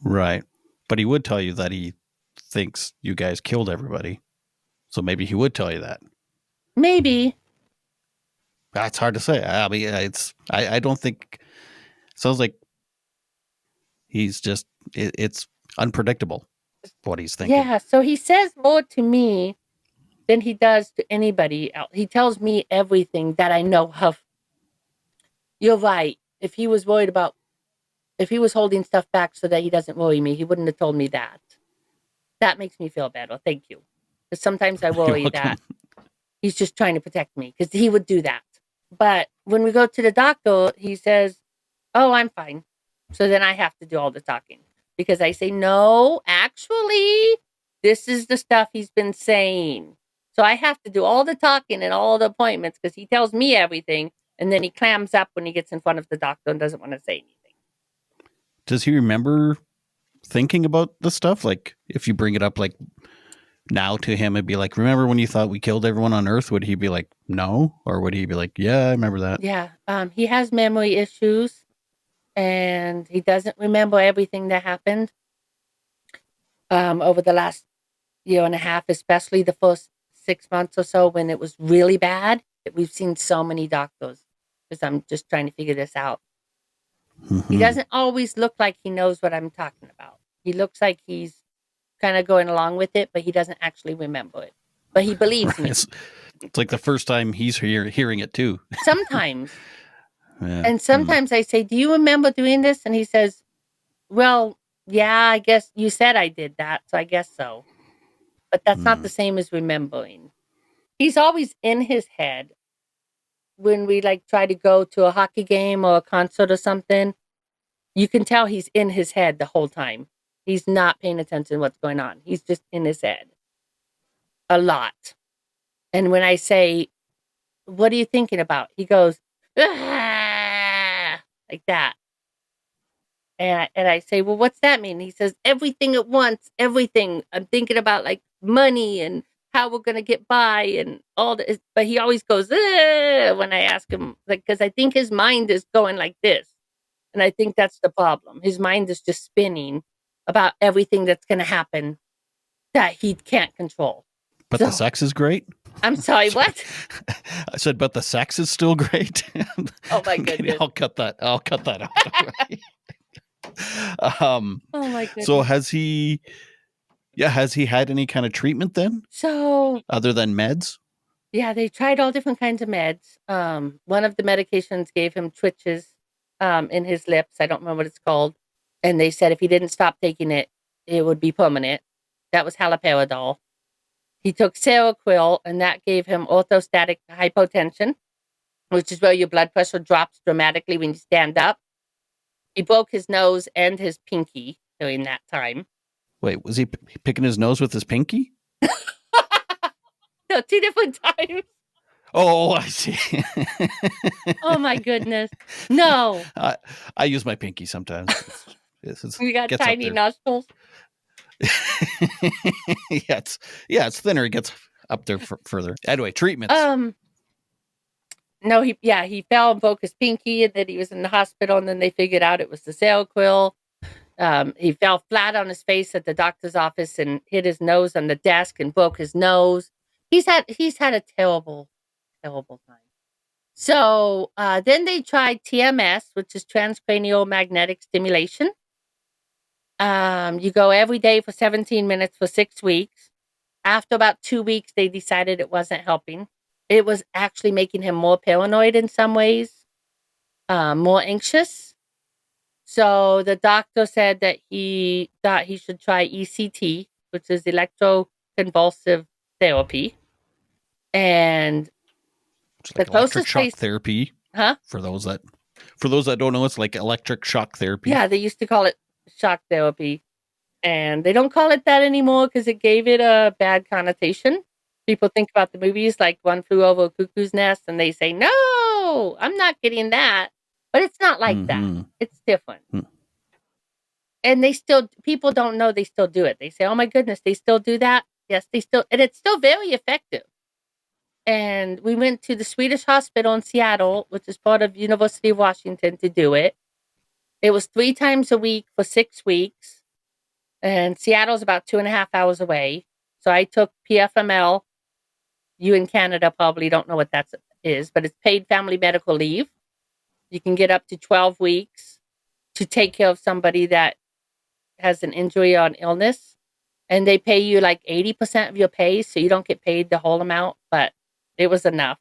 Right. But he would tell you that he thinks you guys killed everybody. So maybe he would tell you that. Maybe. It's hard to say. I mean, I don't think, sounds like he's just, it's unpredictable what he's thinking. Yeah. So he says more to me than he does to anybody else. He tells me everything that I know of. You're right. If he was holding stuff back so that he doesn't worry me, he wouldn't have told me that. That makes me feel better. Thank you. Because sometimes I worry that he's just trying to protect me because he would do that. But when we go to the doctor, he says, oh, I'm fine. So then I have to do all the talking because I say, no, actually, this is the stuff he's been saying. So I have to do all the talking and all the appointments because he tells me everything. And then he clams up when he gets in front of the doctor and doesn't want to say anything. Does he remember thinking about the stuff? Like if you bring it up like now to him, it'd be like, remember when you thought we killed everyone on Earth? Would he be like, no? Or would he be like, yeah, I remember that? Yeah. He has memory issues and he doesn't remember everything that happened over the last year and a half, especially the first 6 months or so when it was really bad. We've seen so many doctors because I'm just trying to figure this out. Mm-hmm. He doesn't always look like he knows what I'm talking about. He looks like he's kind of going along with it, but he doesn't actually remember it. But he believes me. It's like the first time he's hearing it too. Sometimes. Yeah. And sometimes I say, do you remember doing this? And he says, well, yeah, I guess you said I did that, so I guess so. But that's not the same as remembering. He's always in his head when we like try to go to a hockey game or a concert or something. You can tell he's in his head the whole time. He's not paying attention to what's going on. He's just in his head a lot. And when I say, what are you thinking about? He goes, ah, like that. And I say, well, what's that mean? He says, everything at once, everything. I'm thinking about like money and how we're going to get by and all this. But he always goes, when I ask him, like, because I think his mind is going like this. And I think that's the problem. His mind is just spinning about everything that's going to happen that he can't control. But the sex is great. I'm sorry, what? I said, but the sex is still great. Oh my goodness. I'll cut that out. Oh my goodness. So has he had any kind of treatment then? So other than meds? Yeah, they tried all different kinds of meds. One of the medications gave him twitches in his lips. I don't remember what it's called. And they said if he didn't stop taking it, it would be permanent. That was haloperidol. He took Seroquel, and that gave him orthostatic hypotension, which is where your blood pressure drops dramatically when you stand up. He broke his nose and his pinky during that time. Wait, was he picking his nose with his pinky? No, 2 different times. Oh, I see. Oh my goodness. No. I use my pinky sometimes. We got tiny nostrils. It's thinner. It gets up there further. Anyway, treatments. No, he fell and broke his pinky, and then he was in the hospital, and then they figured out it was the Seroquel. He fell flat on his face at the doctor's office and hit his nose on the desk and broke his nose. He's had a terrible terrible time. So then they tried TMS, which is transcranial magnetic stimulation. You go every day for 17 minutes for 6 weeks. After about 2 weeks, they decided it wasn't helping. It was actually making him more paranoid in some ways, more anxious. So the doctor said that he thought he should try ECT, which is electroconvulsive therapy. And It's the like electric closest shock place, therapy. huh? For those that don't know, it's like electric shock therapy. Yeah, they used to call it shock therapy. And they don't call it that anymore because it gave it a bad connotation. People think about the movies like One Flew Over a Cuckoo's Nest, and they say, no, I'm not getting that. But it's not like that. It's different. And people don't know they still do it. They say, oh my goodness, they still do that? Yes, and it's still very effective. And we went to the Swedish hospital in Seattle, which is part of University of Washington, to do it. It was 3 times a week for 6 weeks. And Seattle's about 2.5 hours away. So I took PFML. You in Canada probably don't know what that is, but it's paid family medical leave. You can get up to 12 weeks to take care of somebody that has an injury or an illness. And they pay you like 80% of your pay, so you don't get paid the whole amount, but it was enough.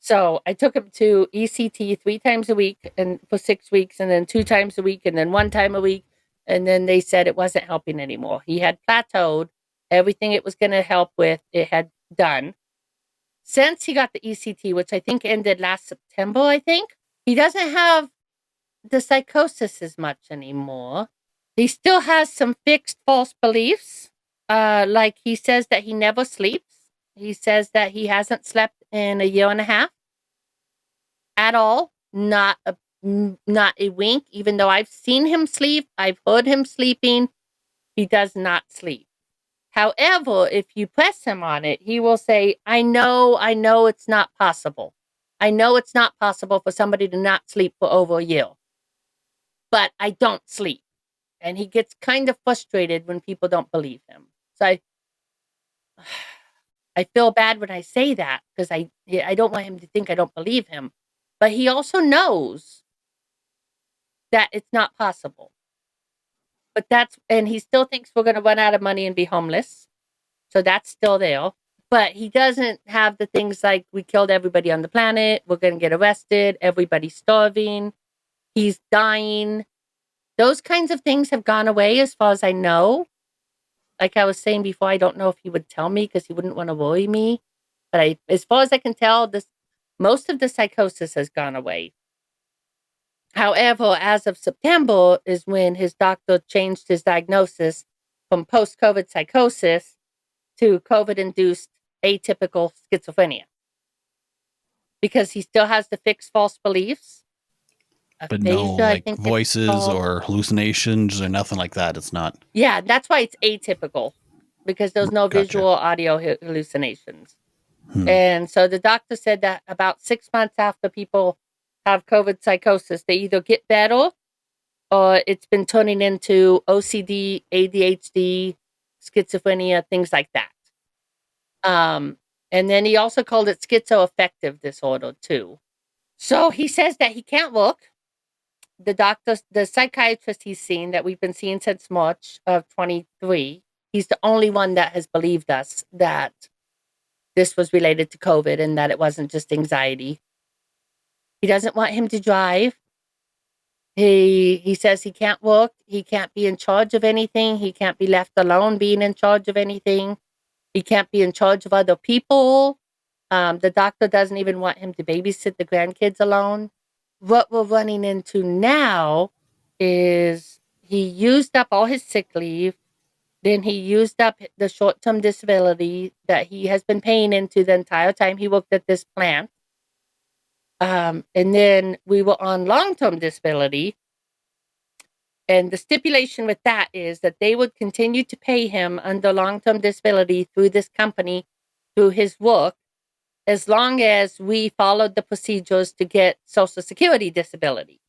So I took him to ECT 3 times a week and for 6 weeks, and then 2 times a week, and then 1 time a week. And then they said it wasn't helping anymore. He had plateaued. Everything it was going to help with, it had done. Since he got the ECT, which I think ended last September, I think, he doesn't have the psychosis as much anymore. He still has some fixed false beliefs. Like he says that he never sleeps. He says that he hasn't slept in 1.5 years at all. Not a wink, even though I've seen him sleep. I've heard him sleeping. He does not sleep. However, if you press him on it, he will say, I know it's not possible. I know it's not possible for somebody to not sleep for over 1 year. But I don't sleep. And he gets kind of frustrated when people don't believe him. So I feel bad when I say that because I don't want him to think I don't believe him. But he also knows that it's not possible. And he still thinks we're going to run out of money and be homeless. So that's still there. But he doesn't have the things like we killed everybody on the planet. We're going to get arrested. Everybody's starving. He's dying. Those kinds of things have gone away as far as I know. Like I was saying before, I don't know if he would tell me because he wouldn't want to worry me. But as far as I can tell, most of the psychosis has gone away. However, as of September is when his doctor changed his diagnosis from post-COVID psychosis to COVID-induced atypical schizophrenia. Because he still has the fixed false beliefs. But no, like voices or hallucinations or nothing like that. It's not. Yeah, that's why it's atypical. Because there's no visual audio hallucinations. And so the doctor said that about 6 months after people have COVID psychosis, they either get better or it's been turning into OCD, ADHD, schizophrenia, things like that. And then he also called it schizoaffective disorder too. So he says that he can't look. The psychiatrist he's seen that we've been seeing since March of 23, he's the only one that has believed us that this was related to COVID and that it wasn't just anxiety. He doesn't want him to drive. He says he can't work. He can't be in charge of anything. He can't be left alone being in charge of anything. He can't be in charge of other people. The doctor doesn't even want him to babysit the grandkids alone. What we're running into now is he used up all his sick leave. Then he used up the short-term disability that he has been paying into the entire time he worked at this plant. And then we were on long-term disability. And the stipulation with that is that they would continue to pay him under long-term disability through this company, through his work, as long as we followed the procedures to get Social Security disability.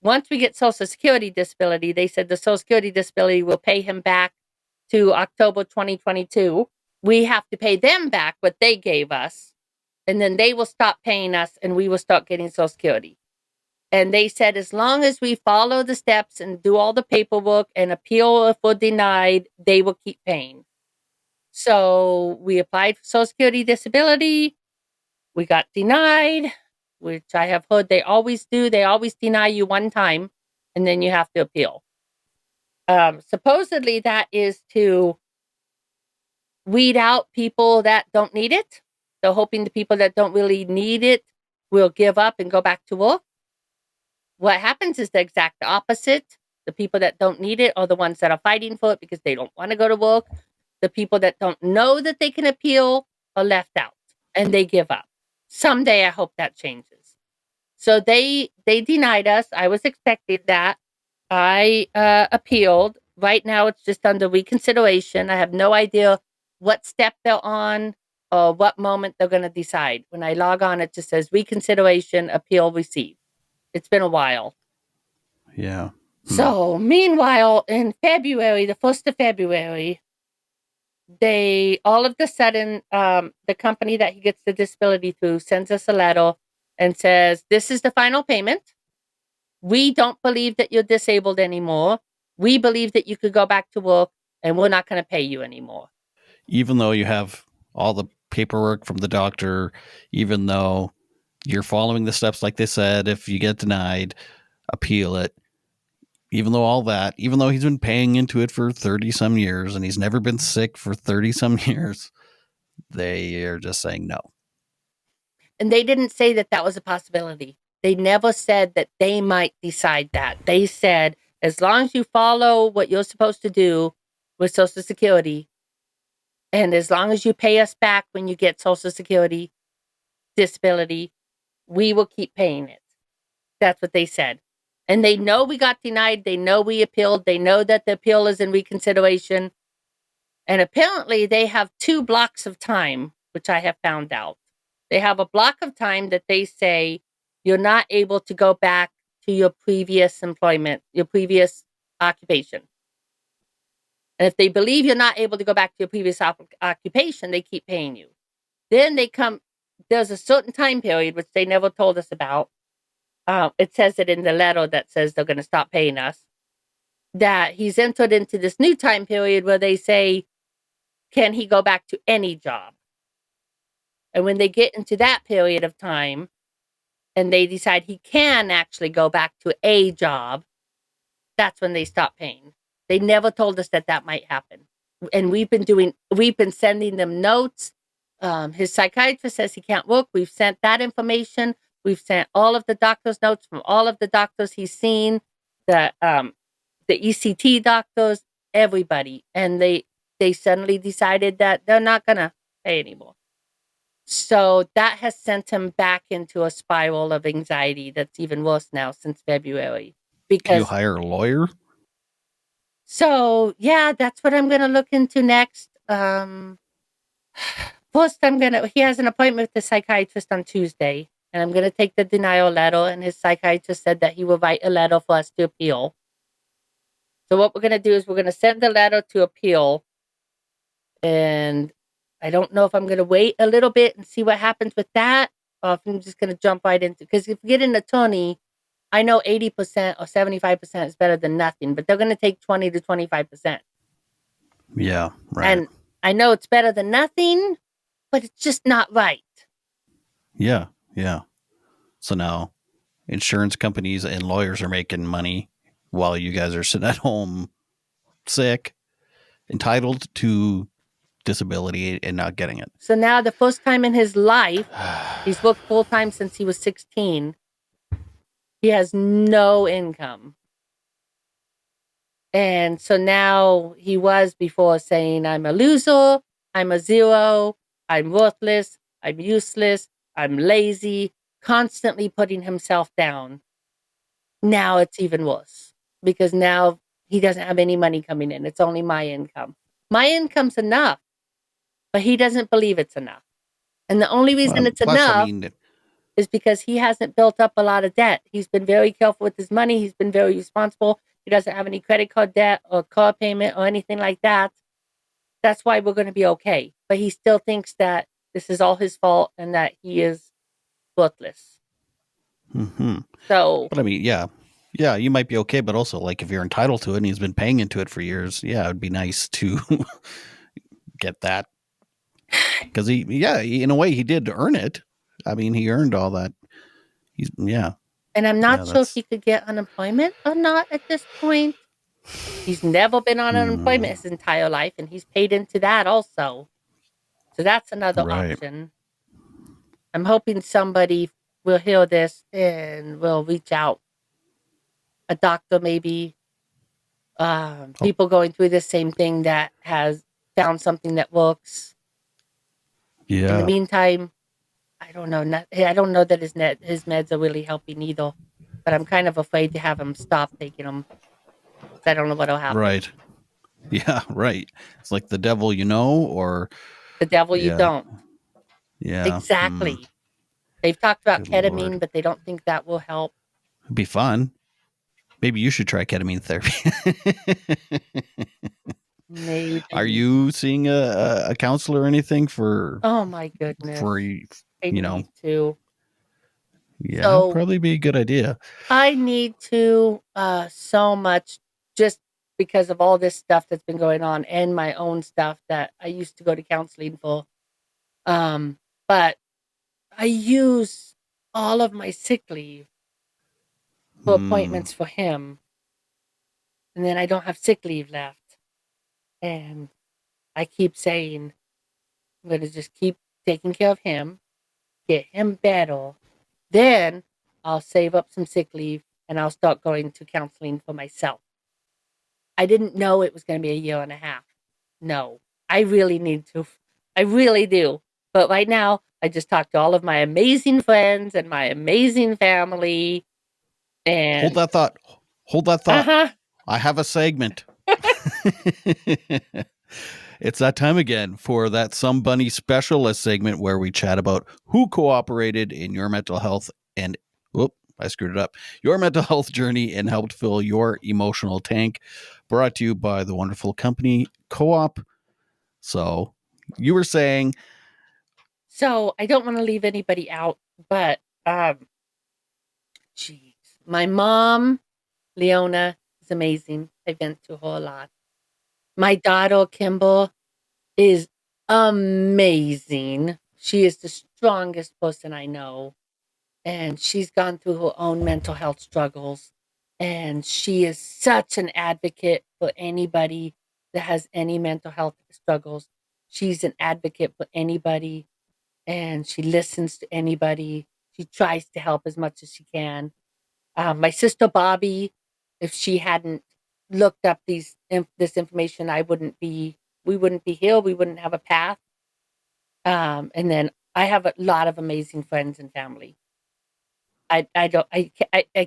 Once we get Social Security disability, they said the Social Security disability will pay him back to October 2022. We have to pay them back what they gave us. and then they will stop paying us and we will start getting Social Security. And they said, as long as we follow the steps and do all the paperwork and appeal if we're denied, they will keep paying. So we applied for Social Security disability. We got denied, which I have heard they always do. They always deny you one time, and then you have to appeal. Supposedly that is to weed out people that don't need it. They're hoping the people that don't really need it will give up and go back to work. What happens is the exact opposite. The people that don't need it are the ones that are fighting for it because they don't want to go to work. The people that don't know that they can appeal are left out and they give up. Someday I hope that changes. So they denied us. I was expecting that. I appealed. Right now it's just under reconsideration. I have no idea what step they're on or what moment they're going to decide. When I log on, it just says reconsideration, appeal received. It's been a while. Yeah. So meanwhile, in February, the 1st of February, they all of a sudden, the company that he gets the disability through sends us a letter and says, this is the final payment. We don't believe that you're disabled anymore. We believe that you could go back to work and we're not going to pay you anymore. Even though you have all the paperwork from the doctor, even though you're following the steps like they said, if you get denied, appeal it. Even though all that, even though he's been paying into it for 30 some years and he's never been sick for 30 some years, they are just saying no. And they didn't say that that was a possibility. They never said that they might decide that. They said, as long as you follow what you're supposed to do with Social Security, and as long as you pay us back when you get Social Security disability, we will keep paying it. That's what they said. And they know we got denied. They know we appealed. They know that the appeal is in reconsideration. And apparently they have 2 blocks of time, which I have found out. They have a block of time that they say you're not able to go back to your previous employment, your previous occupation. And if they believe you're not able to go back to your previous occupation, they keep paying you. Then there's a certain time period, which they never told us about. It says it in the letter that says they're going to stop paying us, that he's entered into this new time period where they say, can he go back to any job? And when they get into that period of time and they decide he can actually go back to a job, that's when they stop paying. They never told us that that might happen. And we've been sending them notes. His psychiatrist says he can't work. We've sent that information. We've sent all of the doctor's notes from all of the doctors he's seen, the ECT doctors, everybody. And they suddenly decided that they're not going to pay anymore. So that has sent him back into a spiral of anxiety that's even worse now since February. Because you hire a lawyer? So, yeah, that's what I'm going to look into next. First, he has an appointment with the psychiatrist on Tuesday, and I'm going to take the denial letter, and his psychiatrist said that he will write a letter for us to appeal. So what we're going to do is we're going to send the letter to appeal, and I don't know if I'm going to wait a little bit and see what happens with that, or if I'm just going to jump right into, because if we get an attorney, I know 80% or 75% is better than nothing, but they're going to take 20 to 25%. Yeah, right. And I know it's better than nothing, but it's just not right. Yeah, yeah. So now insurance companies and lawyers are making money while you guys are sitting at home sick, entitled to disability and not getting it. So now the first time in his life, he's worked full time since he was 16. He has no income. And so now he was before saying, I'm a loser, I'm a zero, I'm worthless, I'm useless, I'm lazy, constantly putting himself down. Now it's even worse because now he doesn't have any money coming in. It's only my income. My income's enough, but he doesn't believe it's enough. And the only reason it's enough is because he hasn't built up a lot of debt. He's been very careful with his money. He's been very responsible. He doesn't have any credit card debt or car payment or anything like that. That's why we're going to be okay. But he still thinks that this is all his fault and that he is worthless. Mm-hmm. So, But I mean, yeah, you might be okay, but also like if you're entitled to it and he's been paying into it for years, yeah, it'd be nice to get that because in a way he did earn it. I mean, he earned all that. and I'm not sure if that's he could get unemployment or not at this point. He's never been on unemployment his entire life, and he's paid into that also. So that's another right. option. I'm hoping somebody will hear this and will reach out. A doctor, maybe. People going through the same thing that has found something that works. In the Yeah. meantime, I don't know. I don't know that his meds are really helping either. But I'm kind of afraid to have him stop taking them. I don't know what'll happen. Right. Yeah. Right. It's like the devil, or The devil you don't. Yeah. Exactly. They've talked about Good ketamine, Lord. but they don't think that will help. It'd be fun. Maybe you should try ketamine therapy. Maybe. Are you seeing a counselor or anything for? Oh my goodness. For I need to. Yeah, So, probably be a good idea. I need to so much just because of all this stuff that's been going on and my own stuff that I used to go to counseling for. But I use all of my sick leave for appointments for him. And then I don't have sick leave left. And I keep saying, I'm going to just keep taking care of him, get him better. Then I'll save up some sick leave and I'll start going to counseling for myself. I didn't know it was going to be a year and a half. No, I really need to. I really do. But right now, I just talked to all of my amazing friends and my amazing family. And hold that thought. Uh-huh. I have a segment. It's that time again for that Some Bunny Specialist segment where we chat about who cooperated in your mental health and I screwed it up. Your mental health journey and helped fill your emotional tank. Brought to you by the wonderful company Co-op. So you were saying. So I don't want to leave anybody out, but geez, my mom, Leona, is amazing. I vent to her a lot. My daughter, Kimber, is amazing. She is the strongest person I know. And she's gone through her own mental health struggles. And she is such an advocate for anybody that has any mental health struggles. She's an advocate for anybody. And she listens to anybody. She tries to help as much as she can. My sister, Bobby, if she hadn't looked up this information, we wouldn't be here. We wouldn't have a path. And then I have a lot of amazing friends and family. I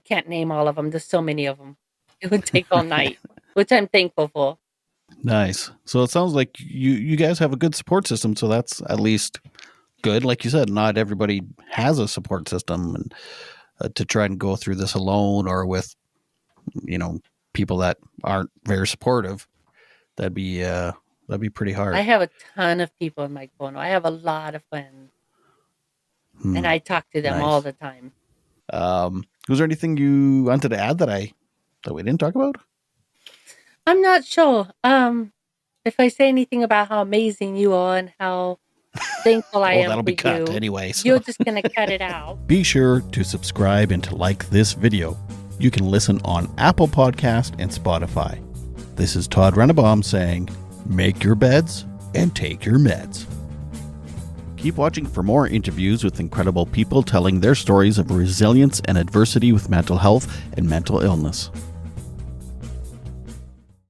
can't name all of them. There's so many of them. It would take all night, which I'm thankful for. Nice. So it sounds like you guys have a good support system. So that's at least good. Like you said, not everybody has a support system, and to try and go through this alone or with, people that aren't very supportive, that'd be pretty hard. I have a ton of people in my corner. I have a lot of friends, and I talk to them all the time. Was there anything you wanted to add that we didn't talk about? I'm not sure. If I say anything about how amazing you are and how thankful I am that'll for be cut you, anyway. So. You're just going to cut it out. Be sure to subscribe and to like this video. You can listen on Apple Podcast and Spotify. This is Todd Rennebaum saying, make your beds and take your meds. Keep watching for more interviews with incredible people telling their stories of resilience and adversity with mental health and mental illness.